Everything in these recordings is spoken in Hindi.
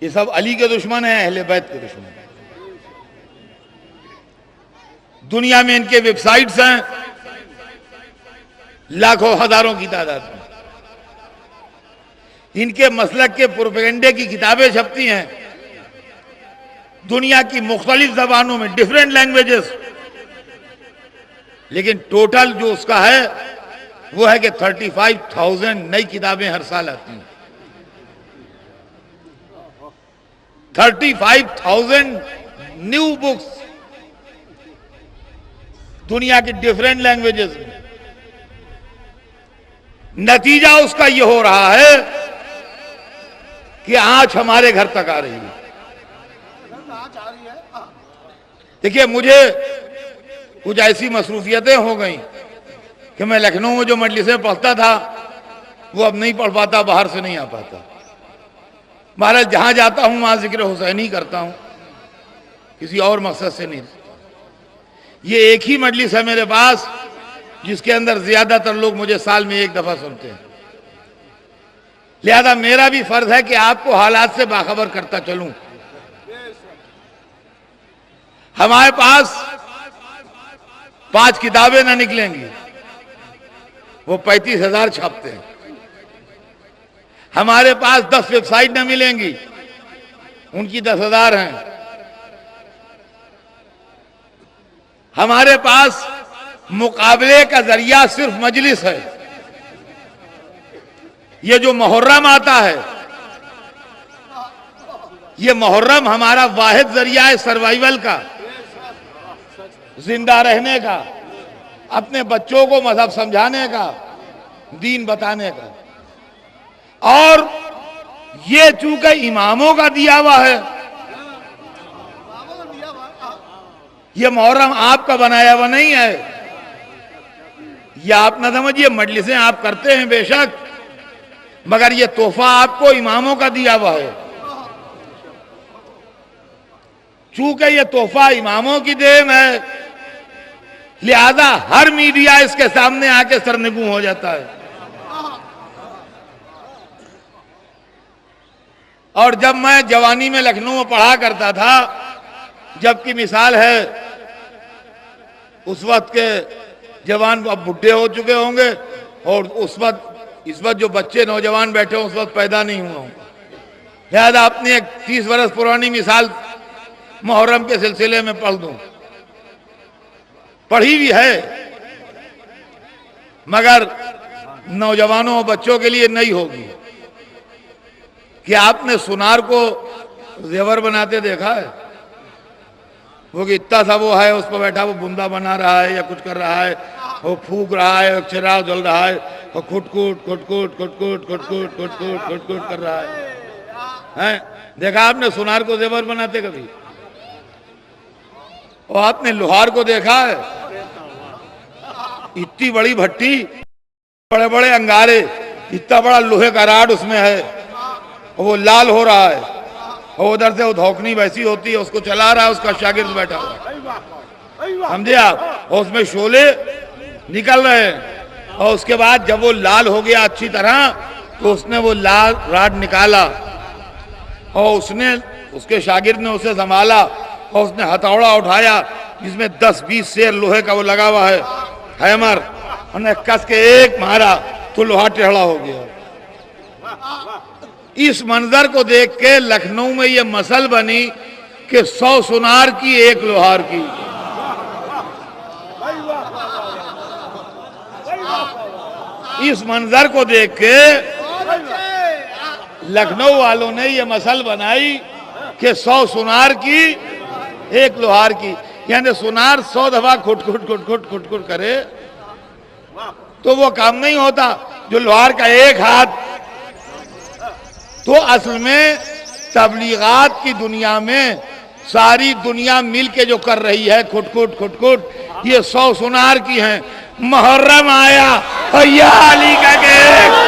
ये सब अली के दुश्मन हैं, अहले बैत के दुश्मन हैं। दुनिया में इनके वेबसाइट्स हैं लाखों हजारों की तादाद में। इनके मसलक के प्रोपेगेंडे की किताबें छपती हैं दुनिया की मुख्तलिफ जबानों में, डिफरेंट लैंग्वेजेस। लेकिन टोटल जो उसका है वो है कि 35,000 नई किताबें हर साल आती हैं। 35,000 न्यू बुक्स दुनिया की डिफरेंट लैंग्वेजेस में। नतीजा उसका यह हो रहा है कि आज हमारे घर तक आ रही है। देखिए, मुझे कुछ ऐसी मसरूफियतें हो गई कि मैं लखनऊ में जो मजलिसें पढ़ता था वो अब नहीं पढ़ पाता, बाहर से नहीं आ पाता। महाराज जहां जाता हूं वहां जिक्र हुसैनी करता हूं, किसी और मकसद से नहीं। ये एक ही मजलिस है मेरे पास जिसके अंदर ज्यादातर लोग मुझे साल में एक दफा सुनते हैं। लिहाजा मेरा भी फर्ज है कि आपको हालात से बाखबर करता चलूं। हमारे पास 5 किताबें ना निकलेंगी, वो 35,000 छापते हैं। हमारे पास 10 वेबसाइट ना मिलेंगी, उनकी 10,000 हैं। हमारे पास मुकाबले का जरिया सिर्फ मजलिस है। ये जो मुहर्रम आता है, ये मुहर्रम हमारा वाहिद जरिया है सर्वाइवल का, जिंदा रहने का, अपने बच्चों को मजहब समझाने का, दीन बताने का। और ये चूंकि इमामों का दिया हुआ है, ये मुहर्रम आपका बनाया हुआ नहीं है। ये आप ना समझिए, मजलिसें आप करते हैं बेशक, मगर ये तोहफा आपको इमामों का दिया हुआ है। चूंकि ये तोहफा इमामों की देन है, लिहाजा हर मीडिया इसके सामने आके सरनिगू हो जाता है। और जब मैं जवानी में लखनऊ में पढ़ा करता था, जबकि मिसाल है उस वक्त के जवान अब बुढ़े हो चुके होंगे, और इस वक्त जो बच्चे नौजवान बैठे हों उस वक्त पैदा नहीं हुए होंगे। लिहाजा अपनी एक 30 वर्ष पुरानी मिसाल मुहर्रम के सिलसिले में पढ़ दूं, पढ़ी भी है, मगर नौजवानों और बच्चों के लिए नहीं होगी। कि आपने सुनार को जेवर बनाते देखा है? वो कि इतना सा वो है, उस पर बैठा वो बुंदा बना रहा है या कुछ कर रहा है, वो फूक रहा है, चिराग जल रहा है, वो खुटकुट खुटकुट खुटकुट खुटकुट खुटकुट खुटकुट कर रहा है? देखा आपने सुनार को जेवर बनाते कभी? और आपने लोहार को देखा है? इतनी बड़ी भट्टी, बड़े बड़े अंगारे, इतना बड़ा लोहे का राड उसमें है, और वो लाल हो रहा है, और उधर से वो धौकनी वैसी होती है, उसको चला रहा है उसका शागिर्द बैठा हुआ है, समझे आप? और उसमें शोले निकल रहे हैं। और उसके बाद जब वो लाल हो गया अच्छी तरह, तो उसने वो लाल राड निकाला, और उसने, उसके शागिर्द ने उसे संभाला, और उसने हथौड़ा उठाया जिसमें 10-20 शेर लोहे का वो लगा हुआ है, हैमर, उन्हें कस के एक मारा तो लोहा टेढ़ा हो गया। इस मंजर को देख के लखनऊ में ये मसल बनी कि 100 सुनार की 1 लोहार की। इस मंजर को देख के लखनऊ वालों ने ये मसल बनाई कि 100 सुनार की 1 लोहार की, यानी सुनार 100 दफा खुटखुट खुटखुट खुटखुट करे तो वो काम नहीं होता, जो लोहार का एक हाथ। तो असल में तबलीगात की दुनिया में सारी दुनिया मिल के जो कर रही है खुटखुट खुटखुट, ये 100 सुनार की हैं। मुहर्रम आया और या अली का केक,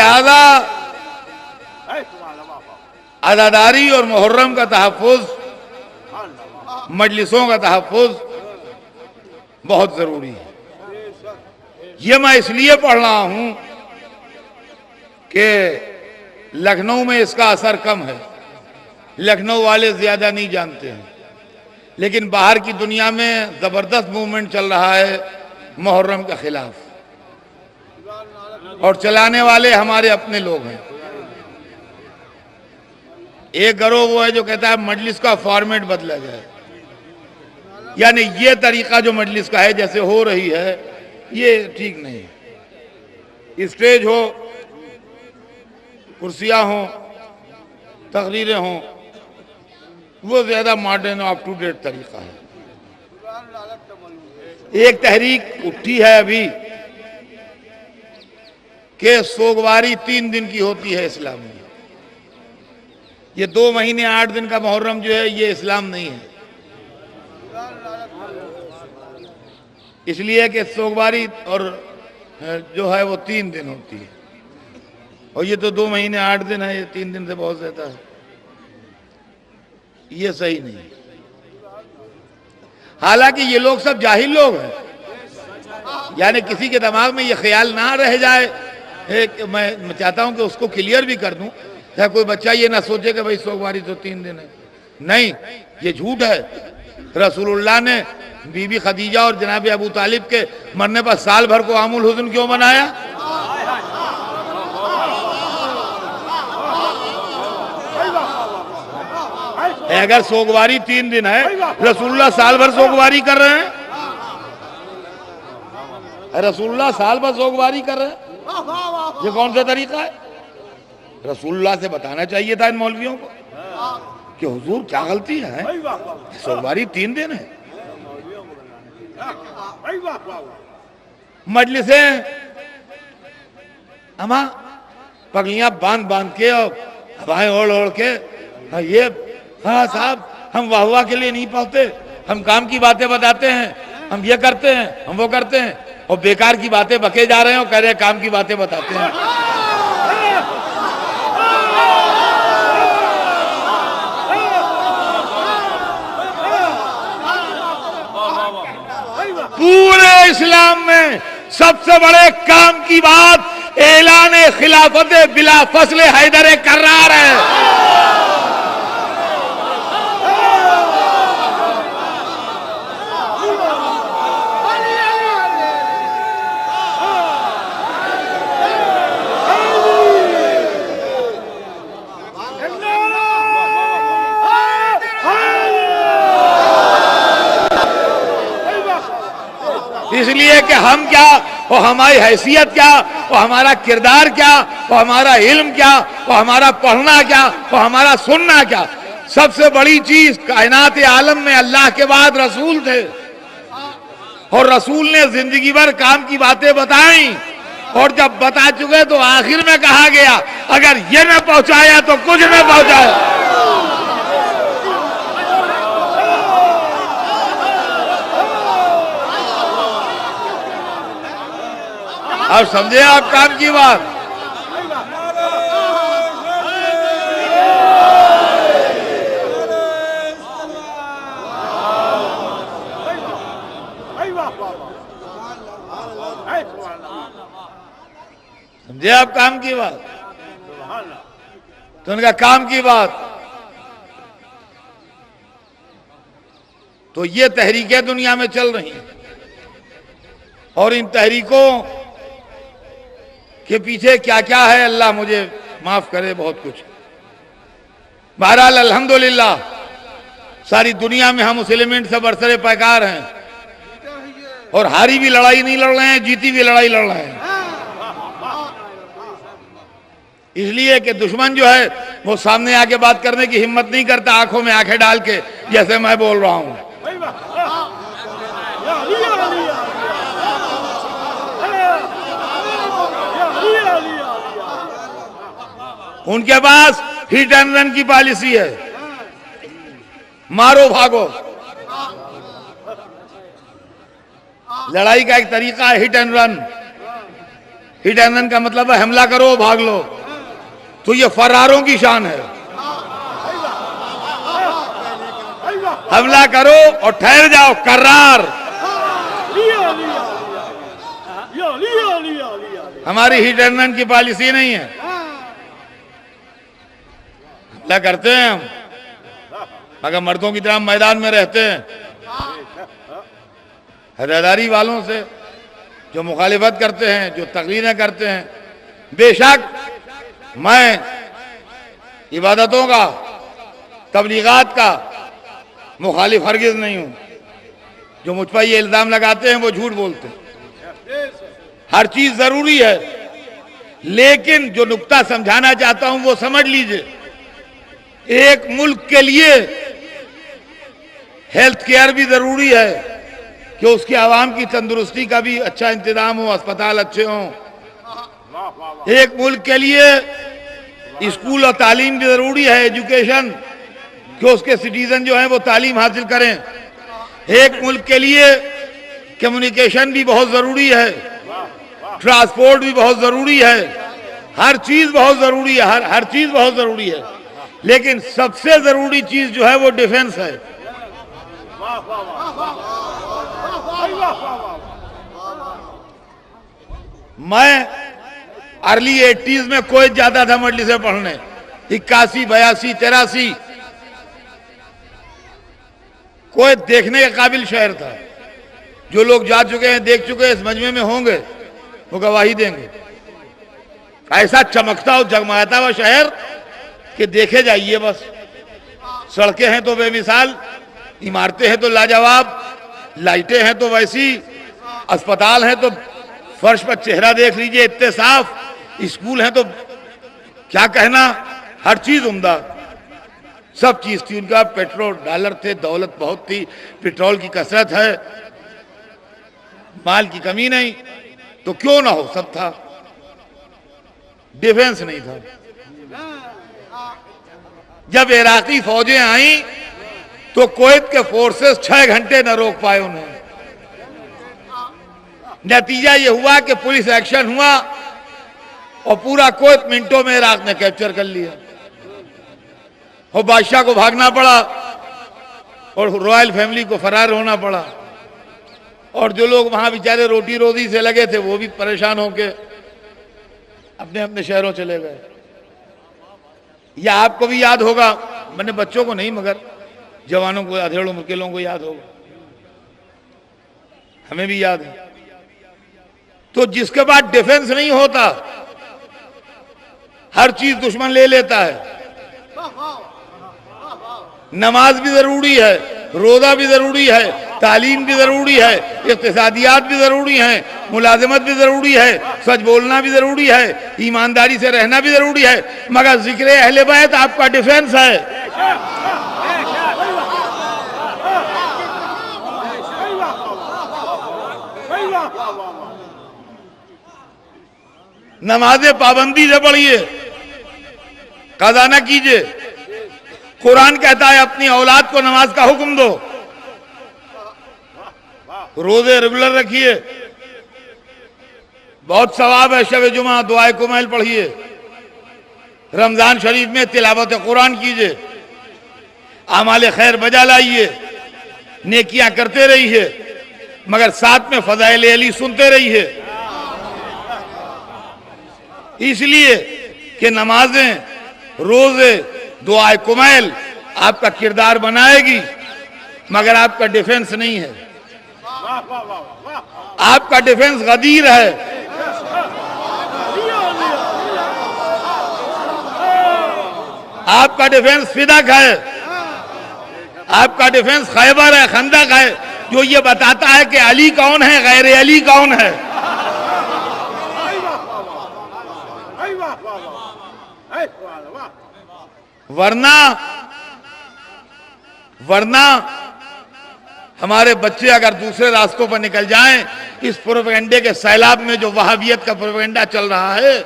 लिहाजा अज़ादारी और मुहर्रम का तहफ़्फ़ुज़, मजलिसों का तहफ़्फ़ुज़ बहुत ज़रूरी है। ये मैं इसलिए पढ़ रहा हूं कि लखनऊ में इसका असर कम है, लखनऊ वाले ज़्यादा नहीं जानते हैं, लेकिन बाहर की दुनिया में ज़बरदस्त मूवमेंट चल रहा है मुहर्रम के खिलाफ, और चलाने वाले हमारे अपने लोग हैं। एक गिरोह वो है जो कहता है मजलिस का फॉर्मेट बदला जाए, यानी ये तरीका जो मजलिस का है जैसे हो रही है ये ठीक नहीं है। स्टेज हो, कुर्सियां हो, तकरीरें हों, वो ज्यादा मॉडर्न और अप टू डेट तरीका है। एक तहरीक उठी है अभी कि सोगवारी 3 दिन की होती है इस्लाम में। ये 2 महीने 8 दिन का मुहर्रम जो है ये इस्लाम नहीं है, इसलिए कि सोगवारी और जो है वो 3 दिन होती है, और ये तो 2 महीने 8 दिन है, ये 3 दिन से बहुत ज्यादा है। ये सही नहीं है। हालांकि ये लोग सब जाहिल लोग हैं, यानी किसी के दिमाग में ये ख्याल ना रह जाए। मैं चाहता हूं कि उसको क्लियर भी कर दूं, चाहे कोई बच्चा ये ना सोचे कि भाई सोमवारी तो 3 दिन है। नहीं, ये झूठ है। रसूलुल्लाह ने बीबी खदीजा और जनाब अबू तालिब के मरने पर साल भर को आमुल हुज़्न क्यों मनाया? अगर सोगवारी 3 दिन है, रसूलुल्लाह साल भर सोगवारी कर रहे हैं, रसूलुल्लाह साल भर सोगवारी कर रहे हैं। ये कौन सा तरीका है? रसूलुल्लाह से बताना चाहिए था इन मौलवियों को कि हुजूर क्या गलती है, सोमवारी 3 दिन है। मजलिसें अमा पगलियां बांध बांध के और हवाएं ओढ़ ओढ़ के, ये हाँ साहब हम वाह वाह के लिए नहीं पढ़ते, हम काम की बातें बताते हैं, हम ये करते हैं, हम वो करते हैं, और बेकार की बातें बके जा रहे हैं और कह रहे हैं काम की बातें बताते हैं। पूरे इस्लाम में सबसे बड़े काम की बात ऐलान खिलाफत बिला फसल हैदर कर्रार है। इसलिए कि हम क्या और हमारी हैसियत क्या और हमारा किरदार क्या और हमारा इल्म क्या और हमारा पढ़ना क्या और हमारा सुनना क्या, सबसे बड़ी चीज कायनात आलम में अल्लाह के बाद रसूल थे, और रसूल ने जिंदगी भर काम की बातें बताई, और जब बता चुके तो आखिर में कहा गया अगर ये न पहुंचाया तो कुछ न पहुंचाया। अब समझे आप काम की बात? समझे आप काम की बात? तो उनका काम की बात, तो ये तहरीकें दुनिया में चल रही हैं, और इन तहरीकों के पीछे क्या क्या है अल्लाह मुझे माफ करे, बहुत कुछ। बहरहाल अल्हम्दुलिल्लाह सारी दुनिया में हम उस एलिमेंट से बरसरे पैकार हैं, और हारी भी लड़ाई नहीं लड़ रहे हैं, जीती भी लड़ाई लड़ रहे हैं। इसलिए कि दुश्मन जो है वो सामने आके बात करने की हिम्मत नहीं करता, आंखों में आंखें डाल के, जैसे मैं बोल रहा हूं। उनके पास हिट एंड रन की पॉलिसी है, मारो भागो। लड़ाई का एक तरीका है hit and run, hit and run का मतलब है हमला करो भाग लो, तो ये फरारों की शान है। हमला करो और ठहर जाओ, करार। हमारी हिट एंड रन की पॉलिसी नहीं है। हमला करते हैं हम, मगर मर्दों की तरह मैदान में रहते हैं। हदादारी वालों से जो मुखालिफत करते हैं, जो तकरीरें करते हैं, बेशक मैं इबादतों का, तबलीगात का मुखालिफ हरगिज नहीं हूं। जो मुझ पर ये इल्जाम लगाते हैं वो झूठ बोलते हैं। हर चीज जरूरी है, लेकिन जो नुक्ता समझाना चाहता हूं वो समझ लीजिए। एक मुल्क के लिए हेल्थ केयर भी जरूरी है कि उसकी आवाम की तंदुरुस्ती का भी अच्छा इंतजाम हो, अस्पताल अच्छे हों। एक मुल्क के लिए स्कूल और तालीम भी जरूरी है, एजुकेशन, कि उसके सिटीजन जो हैं वो तालीम हासिल करें। एक मुल्क के लिए कम्युनिकेशन भी बहुत जरूरी है, ट्रांसपोर्ट भी बहुत जरूरी है, हर चीज बहुत जरूरी है, हर चीज बहुत जरूरी है। लेकिन सबसे जरूरी चीज जो है वो डिफेंस है। मैं अर्ली 80s में कोई जाता था मजलिस से पढ़ने, 81, 82, 83 कोई देखने के काबिल शहर था। जो लोग जा चुके हैं, देख चुके हैं, इस मजमे में होंगे, वो गवाही देंगे। ऐसा चमकता और जगमगाता हुआ शहर कि देखे जाइए बस। सड़कें हैं तो बेमिसाल, इमारतें हैं तो लाजवाब, लाइटें हैं तो वैसी, अस्पताल हैं तो फर्श पर चेहरा देख लीजिए इतने साफ, स्कूल हैं तो क्या कहना, हर चीज उम्दा, सब चीज थी। उनका पेट्रोल डॉलर थे, दौलत बहुत थी, पेट्रोल की कसरत है, माल की कमी नहीं, तो क्यों ना हो, सब था। डिफेंस नहीं था। जब इराकी फौजें आई तो कुवैत के फोर्सेस 6 घंटे न रोक पाए उन्हें। नतीजा यह हुआ कि पुलिस एक्शन हुआ और पूरा कुवैत मिनटों में इराक ने कैप्चर कर लिया और बादशाह को भागना पड़ा और रॉयल फैमिली को फरार होना पड़ा। और जो लोग वहां बेचारे रोटी रोजी से लगे थे वो भी परेशान होके अपने अपने शहरों चले गए। या आपको भी याद होगा, मैंने बच्चों को नहीं मगर जवानों को, अधेड़ उम्र के लोगों को याद होगा, हमें भी याद है। तो जिसके बाद डिफेंस नहीं होता, हर चीज दुश्मन ले लेता है। नमाज भी जरूरी है, रोजा भी जरूरी है, तालीम भी जरूरी है, इक्तिसादियात भी जरूरी है, मुलाजमत भी जरूरी है, सच बोलना भी जरूरी है, ईमानदारी से रहना भी जरूरी है, मगर जिक्र अहले बैत आपका डिफेंस है। नमाजें पाबंदी से पढ़िए, कज़ा न कीजिए। कुरान कहता है अपनी औलाद को नमाज का हुक्म दो, रोजे रेगुलर रखिए, बहुत सवाब है। शब जुमा दुआए कुमैल पढ़िए, रमजान शरीफ में तिलावत कुरान कीजिए, आमाल खैर बजा लाइए, नेकियां करते रहिए, मगर साथ में फज़ाइल अली सुनते रहिए। इसलिए कि नमाजें, रोजे, दुआए कुमैल आपका किरदार बनाएगी, मगर आपका डिफेंस नहीं है। आपका डिफेंस गदीर है, आपका डिफेंस फिदक है, आपका डिफेंस खैबर है, खंदक है, जो ये बताता है कि अली कौन है, गैर अली कौन है। वरना हमारे बच्चे अगर दूसरे रास्तों पर निकल जाएं, इस प्रोपेगेंडे के सैलाब में जो वहाबियत का प्रोपेगेंडा चल रहा है,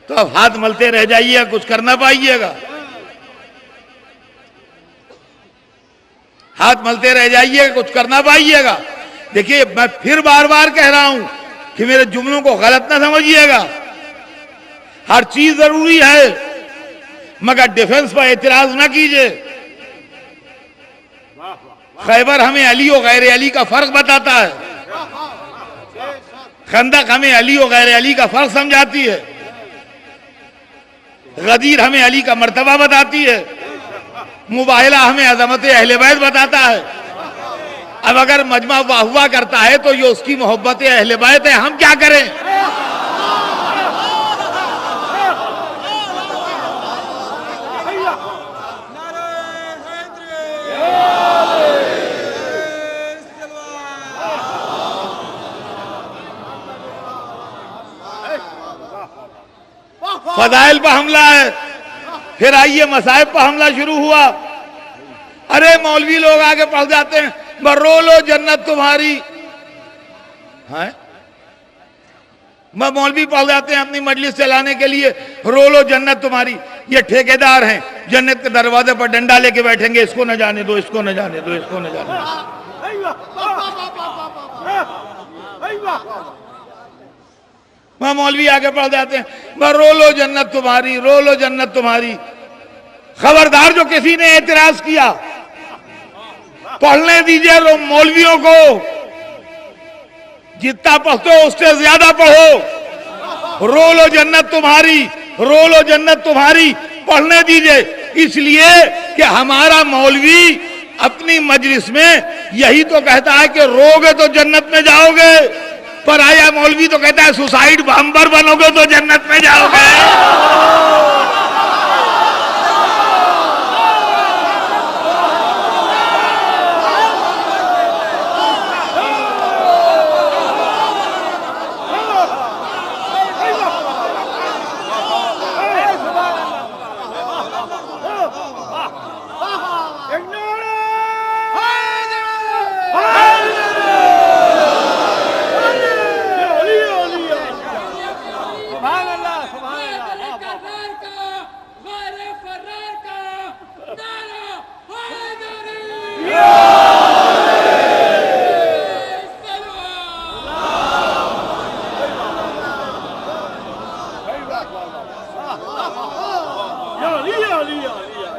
तो अब हाथ मलते रह जाइएगा, कुछ करना पाइएगा। हाथ मलते रह जाइएगा, कुछ करना पाइएगा। देखिए, मैं फिर बार बार कह रहा हूं कि मेरे जुमलों को गलत ना समझिएगा, हर चीज जरूरी है, मगर डिफेंस पर एतराज ना कीजिए। खैबर हमें अली और गैर अली का फर्क बताता है, खंदक हमें अली और गैर अली का फर्क समझाती है, गदीर हमें अली का मर्तबा बताती है, मुबाहिला हमें अजमत अहले बैत बताता है। अब अगर मजमा वाहुआ करता है तो ये उसकी मोहब्बत अहले बैत है, हम क्या करें? फदाइल पर हमला है, फिर आइए मसाइब पर हमला शुरू हुआ। अरे मौलवी लोग आगे पढ़ जाते हैं, रो लो जन्नत तुम्हारी है, मौलवी पढ़ जाते हैं अपनी मजलिस चलाने के लिए, रो लो जन्नत तुम्हारी। ये ठेकेदार हैं, जन्नत के दरवाजे पर डंडा लेके बैठेंगे, इसको न जाने दो, इसको न जाने दो, इसको न जाने दो। मौलवी आगे पढ़ जाते हैं, रो लो जन्नत तुम्हारी, रो लो जन्नत तुम्हारी। खबरदार जो किसी ने एतराज किया, पढ़ने दीजिए मौलवियों को, जितना पढ़ते हो उससे ज्यादा पढ़ो। रो लो जन्नत तुम्हारी, रो लो जन्नत तुम्हारी पढ़ने दीजिए, इसलिए कि हमारा मौलवी अपनी मजलिस में यही तो कहता है कि रोगे तो जन्नत में जाओगे, पर आया मौलवी तो कहता है सुसाइड बम्बर बनोगे तो जन्नत में जाओगे।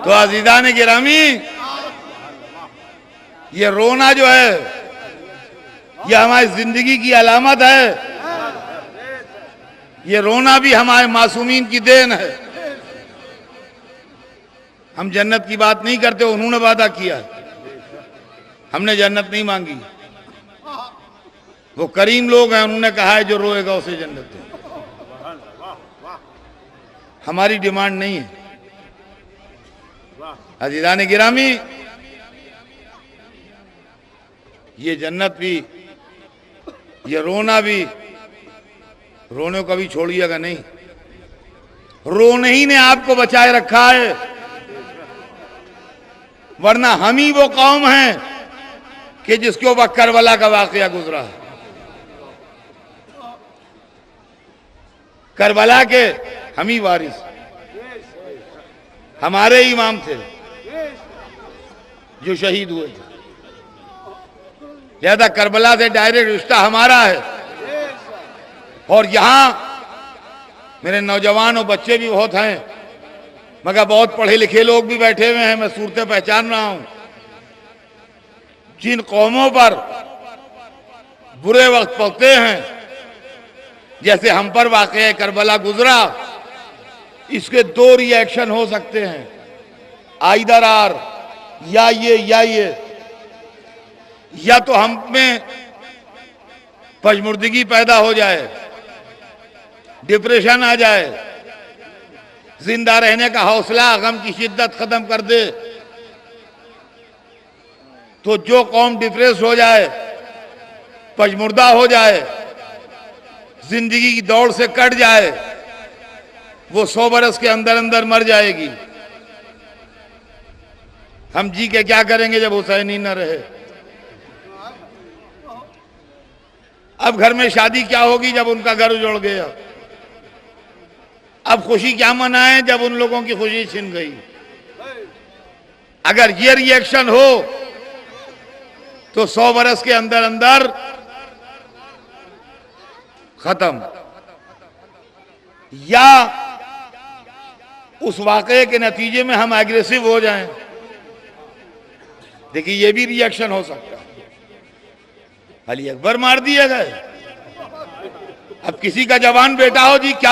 तो अज़ीज़ान गिरामी, ये रोना जो है ये हमारी जिंदगी की अलामत है, ये रोना भी हमारे मासूमीन की देन है। हम जन्नत की बात नहीं करते, उन्होंने वादा किया, हमने जन्नत नहीं मांगी। वो करीम लोग हैं, उन्होंने कहा है जो रोएगा उसे जन्नत दे। हमारी डिमांड नहीं है। अज़ीज़ान गिरामी, ये जन्नत भी, ये रोना भी, रोने को कभी छोड़िएगा नहीं। रोने ही ने आपको बचाए रखा है, वरना हम ही वो कौम हैं कि जिसके ऊपर करबला का वाकया गुजरा है। करबला के हम ही वारिस, हमारे इमाम थे जो शहीद हुए थे, लिहाजा करबला से डायरेक्ट रिश्ता हमारा है। और यहां मेरे नौजवान और बच्चे भी बहुत हैं, मगर बहुत पढ़े लिखे लोग भी बैठे हुए हैं, मैं सूरतें पहचान रहा हूं। जिन कौमों पर बुरे वक्त पड़ते हैं, जैसे हम पर वाकया करबला गुजरा, इसके दो रिएक्शन हो सकते हैं, आइदर आर, या ये, या तो हम में पजमुर्दगी पैदा हो जाए, डिप्रेशन आ जाए, जिंदा रहने का हौसला, गम की शिद्दत खत्म कर दे। तो जो कौम डिप्रेस हो जाए, पजमुर्दा हो जाए, जिंदगी की दौड़ से कट जाए, वो 100 बरस के अंदर अंदर मर जाएगी। हम जी के क्या करेंगे जब हुसैनी न रहे? अब घर में शादी क्या होगी जब उनका घर उजड़ गया? अब खुशी क्या मनाएं जब उन लोगों की खुशी छिन गई? अगर ये रिएक्शन हो तो 100 बरस के अंदर अंदर खत्म। या उस वाकये के नतीजे में हम एग्रेसिव हो जाएं, देखिए ये भी रिएक्शन हो सकता है। अली अकबर मार दिए गए, अब किसी का जवान बेटा हो जी क्या